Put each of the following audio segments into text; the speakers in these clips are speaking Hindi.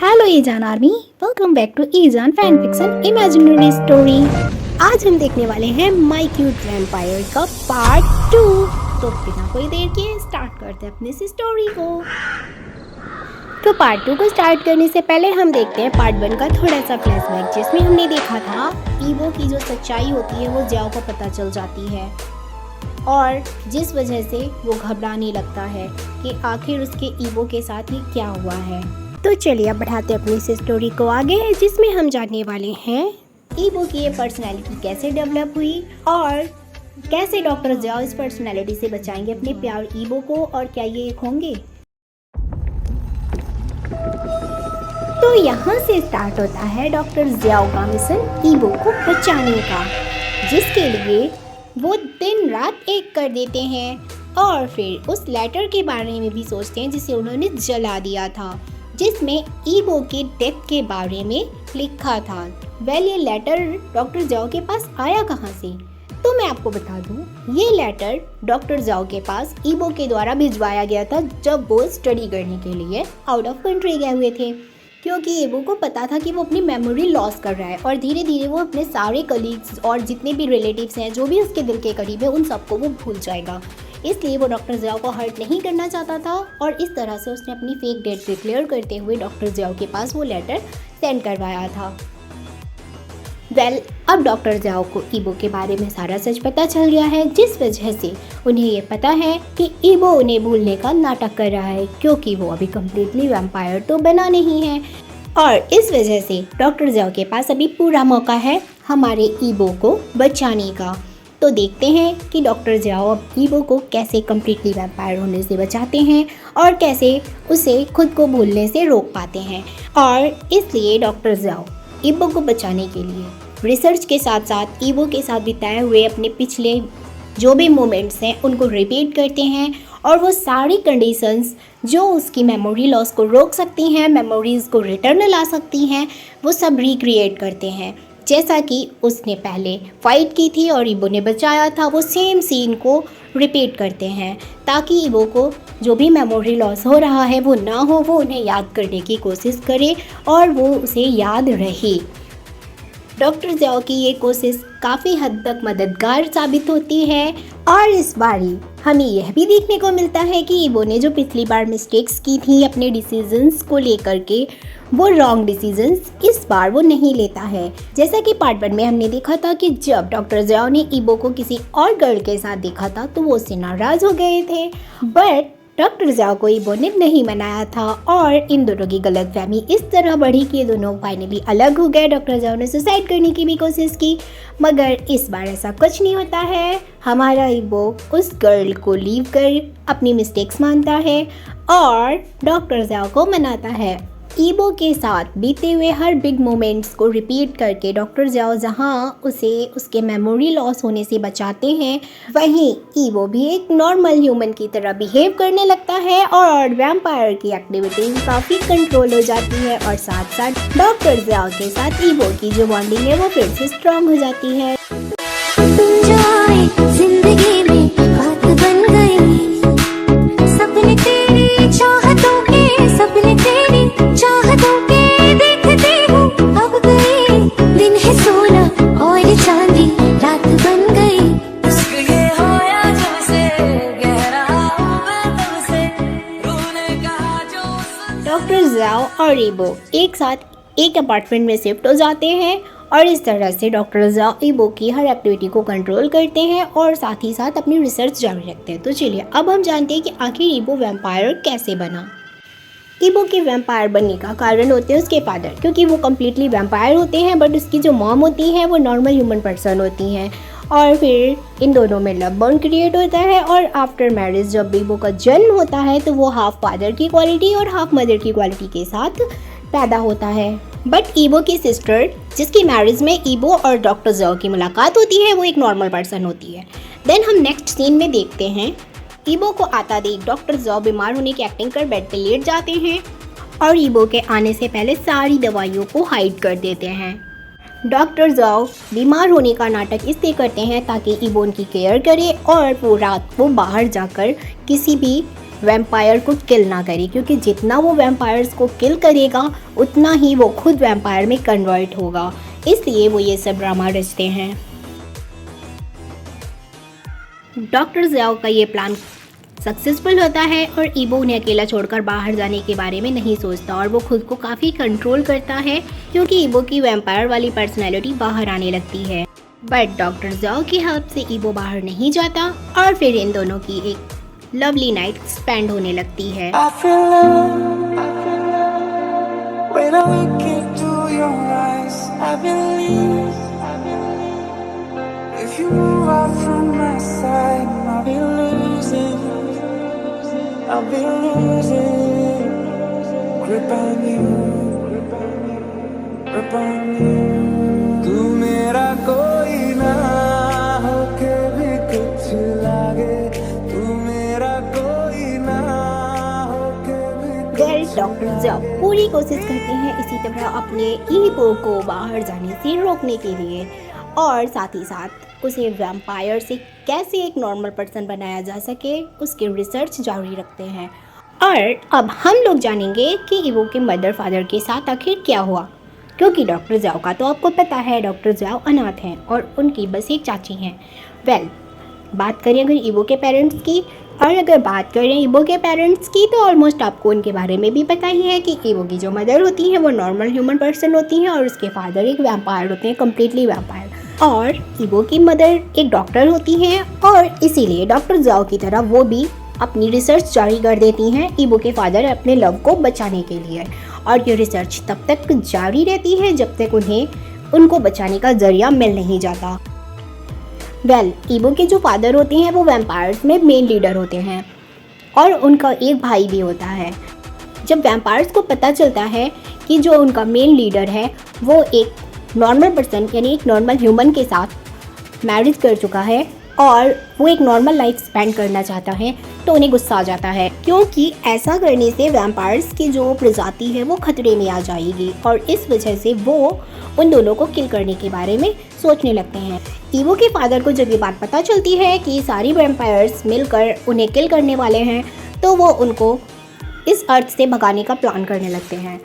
हेलो ईजान आर्मी, वेलकम बैक टू ईजान फैन फिक्शन इमेजिनरी स्टोरी। आज हम देखने वाले हैं माय क्यूट वैम्पायर का पार्ट 2। तो बिना कोई देर के स्टार्ट करते हैं अपनी इस स्टोरी को। तो पार्ट 2 को स्टार्ट करने से पहले हम देखते हैं पार्ट 1 का थोड़ा सा फ्लैशबैक, जिसमें हमने देखा था ईवो की जो सच्चाई होती है वो जियाओ को पता चल जाती है और जिस वजह से वो घबराने लगता है कि आखिर उसके ईवो के साथ ही क्या हुआ है। तो चलिए अब बढ़ाते अपनी इस स्टोरी को आगे, जिसमें हम जानने वाले हैं ईवो की ये पर्सनैलिटी कैसे डेवलप हुई और कैसे डॉक्टर जियाओ इस पर्सनैलिटी से बचाएंगे अपने प्यार ईवो को, और क्या ये एक होंगे। तो यहाँ से स्टार्ट होता है डॉक्टर जियाओ का मिशन ईवो को बचाने का, जिसके लिए वो दिन रात एक कर देते हैं और फिर उस लेटर के बारे में भी सोचते हैं जिसे उन्होंने जला दिया था, जिसमें ईवो के डेथ के बारे में लिखा था। ये लेटर डॉक्टर जियाओ के पास आया कहाँ से? तो मैं आपको बता दूं, ये लेटर डॉक्टर जियाओ के पास ईवो के द्वारा भिजवाया गया था जब वो स्टडी करने के लिए आउट ऑफ कंट्री गए हुए थे, क्योंकि ईवो को पता था कि वो अपनी मेमोरी लॉस कर रहा है और धीरे धीरे वो अपने सारे कलीग्स और जितने भी रिलेटिव्स हैं जो भी उसके दिल के करीब है उन सबको वो भूल जाएगा। इसलिए वो डॉक्टर जियाओ को हर्ट नहीं करना चाहता था और इस तरह से उसने अपनी फेक डेट डिक्लेयर करते हुए डॉक्टर जियाओ के पास वो लेटर सेंड करवाया था। अब डॉक्टर जियाओ को ईवो के बारे में सारा सच पता चल गया है, जिस वजह से उन्हें ये पता है कि ईवो उन्हें भूलने का नाटक कर रहा है, क्योंकि वो अभी कम्प्लीटली वैम्पायर तो बना नहीं है। और इस वजह से डॉक्टर जियाओ के पास अभी पूरा मौका है हमारे ईवो को बचाने का। तो देखते हैं कि डॉक्टर जियाओ अब ईवो को कैसे कम्प्लीटली वैम्पायर होने से बचाते हैं और कैसे उसे खुद को भूलने से रोक पाते हैं। और इसलिए डॉक्टर जियाओ ईवो को बचाने के लिए रिसर्च के साथ साथ ईवो के साथ बिताए हुए अपने पिछले जो भी मोमेंट्स हैं उनको रिपीट करते हैं और वो सारी कंडीशंस जो उसकी मेमोरी लॉस को रोक सकती हैं, मेमोरीज़ को रिटर्न ला सकती हैं, वो सब रिक्रिएट करते हैं। जैसा कि उसने पहले फाइट की थी और ईवो ने बचाया था, वो सेम सीन को रिपीट करते हैं ताकि ईवो को जो भी मेमोरी लॉस हो रहा है वो ना हो, वो उन्हें याद करने की कोशिश करे और वो उसे याद रहे। डॉक्टर जियाओ की ये कोशिश काफ़ी हद तक मददगार साबित होती है और इस बारी हमें यह भी देखने को मिलता है कि ईवो ने जो पिछली बार मिस्टेक्स की थी अपने डिसीजंस को लेकर के, वो रॉन्ग डिसीजंस इस बार वो नहीं लेता है। जैसा कि पार्ट 1 में हमने देखा था कि जब डॉक्टर जियाओ ने ईवो को किसी और गर्ल के साथ देखा था तो वो उससे नाराज़ हो गए थे, बट डॉक्टर जियाओ को ईवो ने नहीं मनाया था और इन दोनों की गलतफहमी इस तरह बढ़ी कि ये दोनों फाइनली अलग हो गए। डॉक्टर जियाओ ने सुसाइड करने की भी कोशिश की, मगर इस बार ऐसा कुछ नहीं होता है। हमारा ईवो उस गर्ल को लीव कर अपनी मिस्टेक्स मानता है और डॉक्टर जियाओ को मनाता है। ईवो के साथ बीते हुए हर बिग मोमेंट्स को रिपीट करके डॉक्टर जियाओ जहां उसे उसके मेमोरी लॉस होने से बचाते हैं, वहीं ईवो भी एक नॉर्मल ह्यूमन की तरह बिहेव करने लगता है और वैम्पायर की एक्टिविटीज काफ़ी कंट्रोल हो जाती है और साथ साथ डॉक्टर जियाओ के साथ ईवो की जो बॉन्डिंग है वो फिर से स्ट्रॉन्ग हो जाती है। जिंदगी में बात बन गई, सपने तेरी चाहतों के, सपने तेरी चाहतों के देखती हूँ अब गई, दिन है सोना और चांदी रात बन गई। ये होया जब से गहरा तब से रोने का जो। डॉक्टर जियाओ और ईवो एक साथ एक अपार्टमेंट में शिफ्ट हो जाते हैं और इस तरह से डॉक्टर जियाओ ईवो की हर एक्टिविटी को कंट्रोल करते हैं और साथ ही साथ अपनी रिसर्च जारी रखते हैं। तो चलिए अब हम जानते हैं कि आखिर ईवो वैम्पायर कैसे बना। ईवो के वैम्पायर बनने का कारण होते हैं उसके फादर, क्योंकि वो कम्प्लीटली वैम्पायर होते हैं बट उसकी जो मॉम होती हैं वो नॉर्मल ह्यूमन पर्सन होती हैं और फिर इन दोनों में लव बॉन्ड क्रिएट होता है और आफ्टर मैरिज जब ईवो का जन्म होता है तो वो हाफ फादर की क्वालिटी और हाफ मदर की क्वालिटी के साथ पैदा होता है। बट ईवो की सिस्टर, जिसकी मैरिज में ईवो और डॉक्टर जियाओ की मुलाकात होती है, वो एक नॉर्मल पर्सन होती है। देन हम नेक्स्ट सीन में देखते हैं ईवो को आता देख डॉक्टर जियाओ बीमार होने की एक्टिंग कर बेड पे लेट जाते हैं और ईवो के आने से पहले सारी दवाइयों को हाइड कर देते हैं। डॉक्टर जियाओ बीमार होने का नाटक इसलिए करते हैं ताकि ईवो उनकी केयर करे और वो रात को बाहर जाकर किसी भी वैम्पायर को किल ना करे, क्योंकि जितना वो वैम्पायर्स को किल करेगा उतना ही वो खुद वैम्पायर में कन्वर्ट होगा, इसलिए वो ये सब ड्रामा रचते हैं। डॉक्टर ज़ियाओ का ये प्लान सक्सेसफुल होता है और ईबो उन्हें अकेला छोड़कर बाहर जाने के बारे में नहीं सोचता और वो खुद को काफ़ी कंट्रोल करता है, क्योंकि ईबो की वैम्पायर वाली पर्सनैलिटी बाहर आने लगती है। बट डॉक्टर ज़ियाओ की हेल्प से ईबो बाहर नहीं जाता और फिर इन दोनों की एक लवली नाइट स्पेंड होने लगती है। I'll be losing grip on you, grip on you. तू मेरा कोई ना होके भी कुछ लागे, तू मेरा कोई ना होके भी कुछ। डॉक्टर ज़ियाओ पूरी कोशिश करते हैं इसी तरह अपने ईबो को बाहर जाने से रोकने के लिए, और साथ ही साथ उसे वैम्पायर से कैसे एक नॉर्मल पर्सन बनाया जा सके उसके रिसर्च जारी रखते हैं। और अब हम लोग जानेंगे कि ईबो के मदर फादर के साथ आखिर क्या हुआ, क्योंकि डॉक्टर ज़ियाओ का तो आपको पता है डॉक्टर ज़ियाओ अनाथ हैं और उनकी बस एक चाची हैं। बात करें अगर ईबो के पेरेंट्स की, और अगर बात करें ईबो के पेरेंट्स की, तो ऑलमोस्ट आपको उनके बारे में भी पता ही है कि ईबो की जो मदर होती हैं वो नॉर्मल ह्यूमन पर्सन होती हैं और उसके फादर एक वैम्पायर होते हैं, कम्प्लीटली वैम्पायर। और ईबो की मदर एक डॉक्टर होती हैं और इसीलिए डॉक्टर ज़ियाओ की तरह वो भी अपनी रिसर्च जारी कर देती हैं ईबो के फादर अपने लव को बचाने के लिए। और ये रिसर्च तब तक जारी रहती है जब तक उनको बचाने का जरिया मिल नहीं जाता। ईबो के जो फादर होते हैं वो वैम्पायर्स में मेन लीडर होते हैं और उनका एक भाई भी होता है। जब वैम्पायर्स को पता चलता है कि जो उनका मेन लीडर है वो एक नॉर्मल पर्सन यानी एक नॉर्मल ह्यूमन के साथ मैरिज कर चुका है और वो एक नॉर्मल लाइफ स्पेंड करना चाहता है, तो उन्हें गुस्सा आ जाता है, क्योंकि ऐसा करने से वैम्पायर्स की जो प्रजाति है वो खतरे में आ जाएगी और इस वजह से वो उन दोनों को किल करने के बारे में सोचने लगते हैं। ईबो के फादर को जब ये बात पता चलती है कि सारी वैम्पायर्स मिलकर उन्हें किल करने वाले हैं, तो वो उनको इस अर्थ से भगाने का प्लान करने लगते हैं।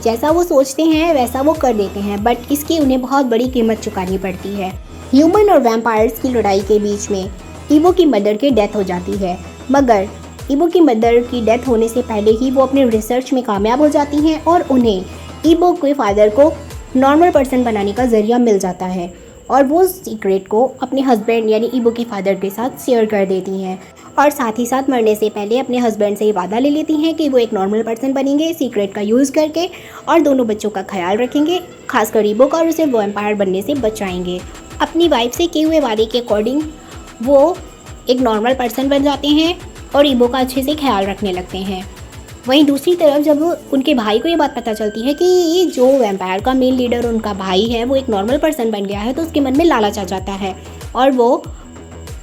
जैसा वो सोचते हैं वैसा वो कर देते हैं, बट इसकी उन्हें बहुत बड़ी कीमत चुकानी पड़ती है। ह्यूमन और वैम्पायर्स की लड़ाई के बीच में ईबो की मदर की डेथ हो जाती है, मगर ईबो की मदर की डेथ होने से पहले ही वो अपने रिसर्च में कामयाब हो जाती हैं और उन्हें ईबो के फादर को नॉर्मल पर्सन बनाने का जरिया मिल जाता है और वो सीक्रेट को अपने हस्बैंड यानी ईबो के फादर के साथ शेयर कर देती हैं और साथ ही साथ मरने से पहले अपने हस्बैंड से ये वादा ले लेती हैं कि वो एक नॉर्मल पर्सन बनेंगे सीक्रेट का यूज़ करके और दोनों बच्चों का ख्याल रखेंगे, खासकर ईबो का, और उसे वैम्पायर बनने से बचाएंगे। अपनी वाइफ से किए हुए वादे के अकॉर्डिंग वो एक नॉर्मल पर्सन बन जाते हैं और ईबो का अच्छे से ख्याल रखने लगते हैं। वहीं दूसरी तरफ जब उनके भाई को ये बात पता चलती है कि ये जो वैम्पायर का मेन लीडर उनका भाई है वो एक नॉर्मल पर्सन बन गया है, तो उसके मन में लालच आ जाता है और वो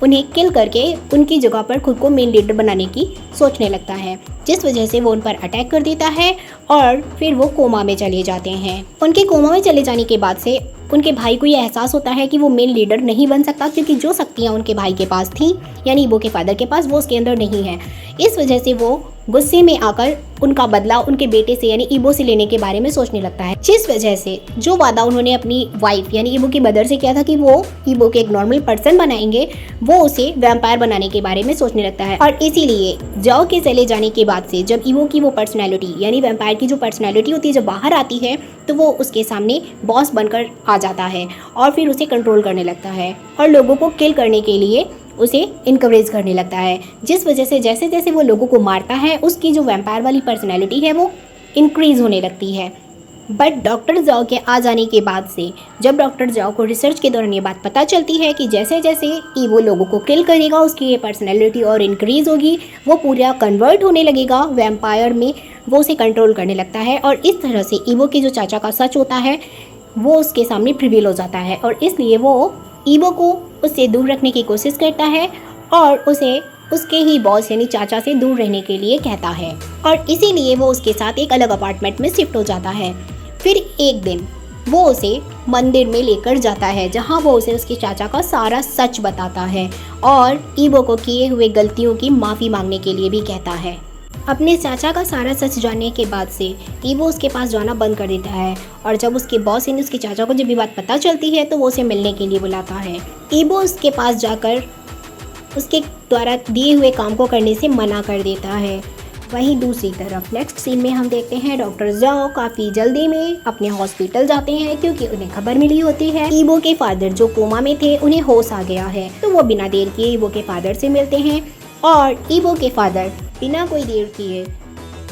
उन्हें किल करके उनकी जगह पर खुद को मेन लीडर बनाने की सोचने लगता है, जिस वजह से वो उन पर अटैक कर देता है और फिर वो कोमा में चले जाते हैं। उनके कोमा में चले जाने के बाद से उनके भाई को ये एहसास होता है कि वो मेन लीडर नहीं बन सकता, क्योंकि जो शक्तियाँ उनके भाई के पास थी यानी ईबो के फादर के पास वो उसके अंदर नहीं है। इस वजह से वो गुस्से में आकर उनका बदला उनके बेटे से यानी ईबो से लेने के बारे में सोचने लगता है, जिस वजह से जो वादा उन्होंने अपनी वाइफ यानी ईबो की मदर से किया था कि वो ईबो के एक नॉर्मल पर्सन बनाएंगे, वो उसे वैम्पायर बनाने के बारे में सोचने लगता है। और इसीलिए जाओ के चले जाने के बाद से जब ईबो की वो पर्सनैलिटी यानी वैम्पायर की जो पर्सनैलिटी होती है जब बाहर आती है, तो वो उसके सामने बॉस बनकर आ जाता है और फिर उसे कंट्रोल करने लगता है और लोगों को किल करने के लिए उसे इनकरेज करने लगता है, जिस वजह से जैसे जैसे वो लोगों को मारता है उसकी जो वैम्पायर वाली पर्सनैलिटी है वो इंक्रीज होने लगती है। बट डॉक्टर ज़ियाओ के आ जाने के बाद से जब डॉक्टर ज़ियाओ को रिसर्च के दौरान ये बात पता चलती है कि जैसे जैसे ईबो लोगों को किल करेगा उसकी ये पर्सनैलिटी और इंक्रीज होगी, वो पूरा कन्वर्ट होने लगेगा वैम्पायर में, वो उसे कंट्रोल करने लगता है और इस तरह से ईबो के जो चाचा का सच होता है वो उसके सामने प्रिवील हो जाता है और इसलिए वो ईबो को उससे दूर रखने की कोशिश करता है और उसे उसके ही बॉस यानी चाचा से दूर रहने के लिए कहता है और इसीलिए वो उसके साथ एक अलग अपार्टमेंट में शिफ्ट हो जाता है। फिर एक दिन वो उसे मंदिर में लेकर जाता है, जहाँ वो उसे उसके चाचा का सारा सच बताता है और ईबो को किए हुए गलतियों की माफ़ी मांगने के लिए भी कहता है। अपने चाचा का सारा सच जानने के बाद से ईबो उसके पास जाना बंद कर देता है और जब उसके बॉस यानी उसके चाचा को जब ये बात पता चलती है तो वो उसे मिलने के लिए बुलाता है। ईबो उसके पास जाकर उसके द्वारा दिए हुए काम को करने से मना कर देता है। वहीं दूसरी तरफ नेक्स्ट सीन में हम देखते हैं डॉक्टर ज़ाओ काफ़ी जल्दी में अपने हॉस्पिटल जाते हैं क्योंकि उन्हें खबर मिली होती है ईबो के फादर जो कोमा में थे उन्हें होश आ गया है। तो वो बिना देर किए ईबो के फादर से मिलते हैं और ईबो के फादर बिना कोई देर किए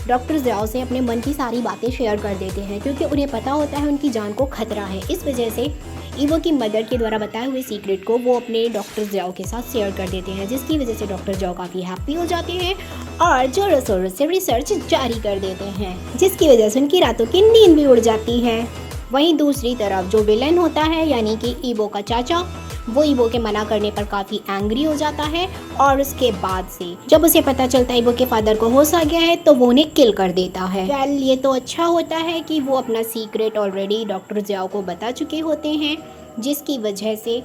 डॉक्टर ज़ाओ से अपने मन की सारी बातें शेयर कर देते हैं क्योंकि उन्हें पता होता है उनकी जान को खतरा है। इस वजह से ईबो की मदर के द्वारा बताए हुए सीक्रेट को वो अपने डॉक्टर ज़ाओ के साथ शेयर कर देते हैं, जिसकी वजह से डॉक्टर ज़ाओ काफ़ी हैप्पी हो जाते हैं और जोरों शोरों से रिसर्च जारी कर देते हैं, जिसकी वजह से उनकी रातों की नींद भी उड़ जाती है। वहीं दूसरी तरफ जो विलन होता है यानी कि ईबो का चाचा, वो ईबो के मना करने पर काफ़ी एंग्री हो जाता है और उसके बाद से जब उसे पता चलता है ईबो के फादर को होश आ गया है तो वो उन्हें किल कर देता है। वेल, ये तो अच्छा होता है कि वो अपना सीक्रेट ऑलरेडी डॉक्टर ज़ाओ को बता चुके होते हैं, जिसकी वजह से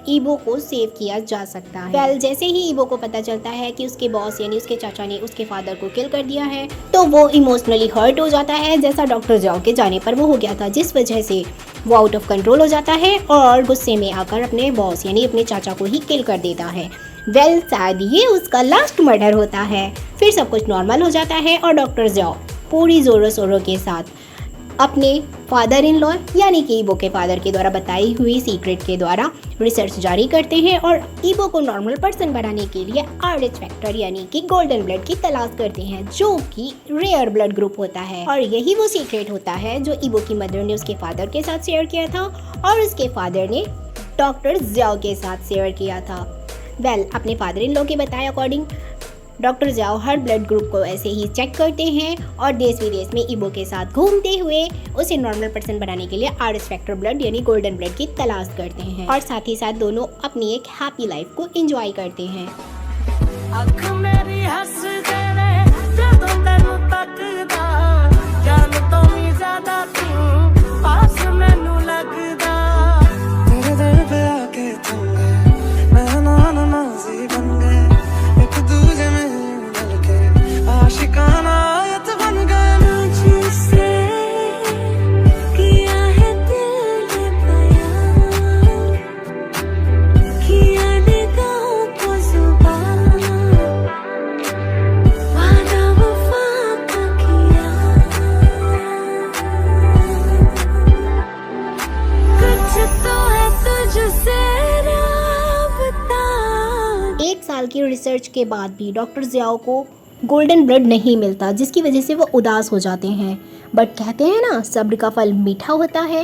ईबो को सेव किया जा सकता है। वेल, जैसे ही ईबो को पता चलता है कि उसके बॉस यानी उसके चाचा ने उसके फादर को किल कर दिया है तो वो इमोशनली हर्ट हो जाता है, जैसा डॉक्टर ज़ाओ के जाने पर वो हो गया था, जिस वजह से वो आउट ऑफ कंट्रोल हो जाता है और गुस्से में आकर अपने बॉस यानी अपने चाचा को ही किल कर देता है। वेल, शायद ये उसका लास्ट मर्डर होता है। फिर सब कुछ नॉर्मल हो जाता है और डॉक्टर ज़ाओ पूरी ज़ोरों शोरों के साथ अपने फादर इन लॉ यानी कि ईबो के फादर के द्वारा बताई हुई सीक्रेट के द्वारा रिसर्च जारी करते हैं और ईबो को नॉर्मल पर्सन बनाने के लिए RH फैक्टर यानी कि गोल्डन ब्लड की तलाश करते हैं, जो कि रेयर ब्लड ग्रुप होता है। और यही वो सीक्रेट होता है जो ईबो की मदर ने उसके फादर के साथ शेयर किया था और उसके फादर ने डॉक्टर ज़ाओ के साथ शेयर किया था। वेल, अपने फादर इन लॉ के बताए अकॉर्डिंग डॉक्टर ज़ाओ हर ब्लड ग्रुप को ऐसे ही चेक करते हैं और देश विदेश में ईबो के साथ घूमते हुए उसे नॉर्मल पर्सन बनाने के लिए RH फैक्टर ब्लड यानी गोल्डन ब्लड की तलाश करते हैं और साथ ही साथ दोनों अपनी एक हैप्पी लाइफ को एंजॉय करते हैं। की रिसर्च के बाद भी डॉक्टर ज़ाओ को गोल्डन ब्लड नहीं मिलता, जिसकी वजह से वो उदास हो जाते हैं। बट कहते हैं ना, सब्र का फल मीठा होता है।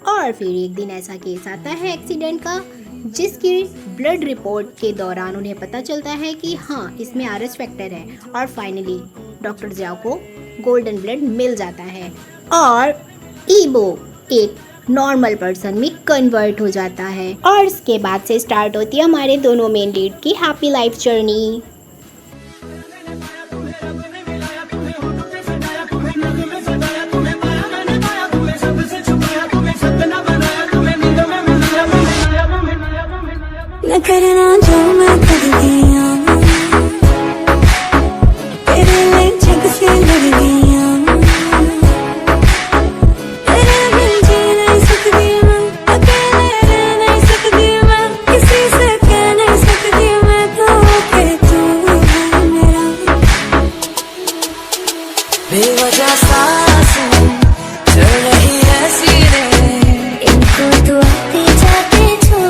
और फिर एक दिन ऐसा केस आता है एक्सीडेंट का, जिसकी ब्लड रिपोर्ट के दौरान उन्हें पता चलता है कि हाँ, इसमें RH फैक्टर है और फाइनली डॉक्टर ज़ाओ को गोल्डन ब्लड मिल जाता है और ईबो एक नॉर्मल पर्सन में कन्वर्ट हो जाता है। और इसके बाद से स्टार्ट होती है हमारे दोनों मेन लीड की हैप्पी लाइफ जर्नी। करना जो मैं कर दिया, तेरे लिए जग से लड़ गया, तेरे बिन जी नहीं सकती मैं, अकेले रह नहीं सकती मैं, किसी से कह नहीं सकती मैं, तो के तू है मेरा। बेवजह सांसें चल रही है सीने, इनको तू आते जाते छू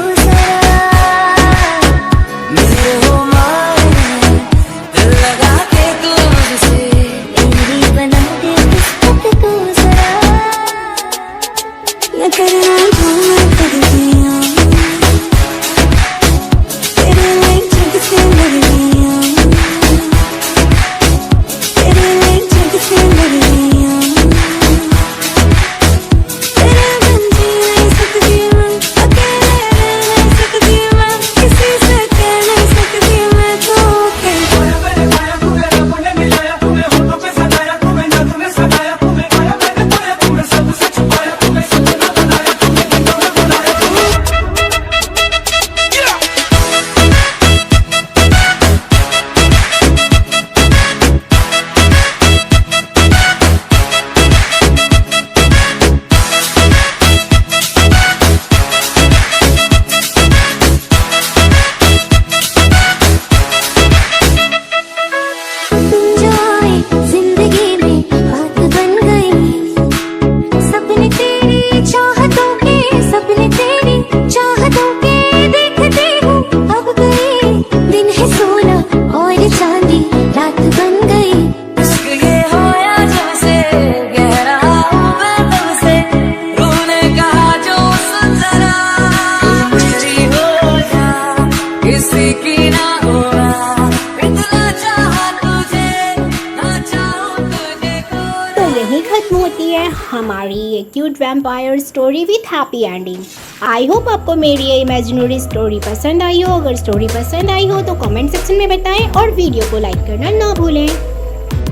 है हमारी ये cute vampire story with happy ending. I hope आपको मेरी ये इमेजिनरी स्टोरी पसंद आई हो। अगर स्टोरी पसंद आई हो तो कमेंट सेक्शन में बताएं और वीडियो को लाइक करना ना भूलें।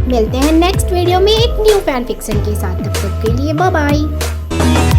मिलते हैं नेक्स्ट वीडियो में एक न्यू फैन फिक्शन के साथ। तब तक के लिए बाय बाय।